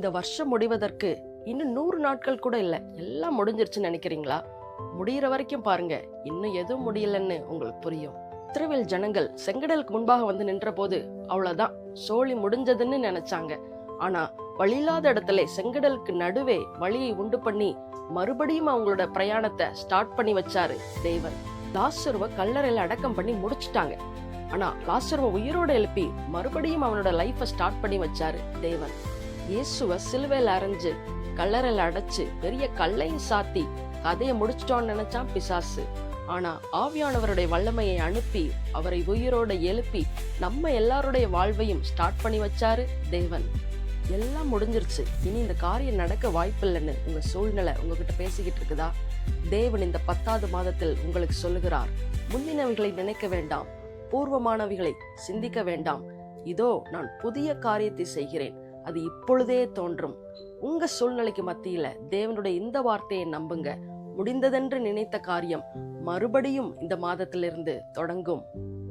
இந்த வருஷம் முடிவதற்கு இன்னும் 100 நாட்கள் கூட இல்லை, எல்லாம் முடிஞ்சிருச்சுன்னு நினைக்கிறீங்களா? முடிகிற வரைக்கும் பாருங்க, இன்னும் எதுவும் முடியலன்னு உங்களுக்கு புரியும். இஸ்ரவேல் ஜனங்கள் செங்கடலுக்கு முன்பாக வந்து நின்ற போது அவ்வளவுதான், சோழி முடிஞ்சதுன்னு நினைச்சாங்க. ஆனா வழியில்லாத இடத்துல செங்கடலுக்கு நடுவே வழியை உண்டு பண்ணி மறுபடியும் அவங்களோட பிரயாணத்தை ஸ்டார்ட் பண்ணி வச்சாரு தேவன். லாசருவை கல்லறையில அடக்கம் பண்ணி முடிச்சுட்டாங்க. ஆனா லாசருவை உயிரோட எழுப்பி மறுபடியும் அவனோட லைஃபை ஸ்டார்ட் பண்ணி வச்சாரு தேவன். இயேசுவை சிலுவையில அரைஞ்சு கல்லறையில அடைச்சு பெரிய கல்லையும் சாத்தி கதையை முடிச்சிட்டோன்னு நினைச்சான் பிசாசு. ஆனா ஆவியானவருடைய வல்லமையை அனுப்பி அவரை உயிரோட எழுப்பி நம்ம எல்லாருடைய வாழ்வையும் ஸ்டார்ட் பண்ணி வச்சாரு தேவன். எல்லாம் முடிஞ்சிருச்சு, இனி இந்த காரியம் நடக்க வாய்ப்பில்லைன்னு உங்க சூழ்நிலை உங்ககிட்ட பேசிக்கிட்டு இருக்குதா? தேவன் இந்த 10வது மாதத்தில் உங்களுக்கு சொல்லுகிறார், முந்தினவைகளை நினைக்க வேண்டாம், பூர்வமானவைகளை சிந்திக்க வேண்டாம். இதோ நான் புதிய காரியத்தை செய்கிறேன், அது இப்பொழுதே தோன்றும். உங்க சூழ்நிலைக்கு மத்தியில தேவனுடைய இந்த வார்த்தையை நம்புங்க. முடிந்ததென்று நினைத்த காரியம் மறுபடியும் இந்த மாதத்திலிருந்து தொடங்கும்.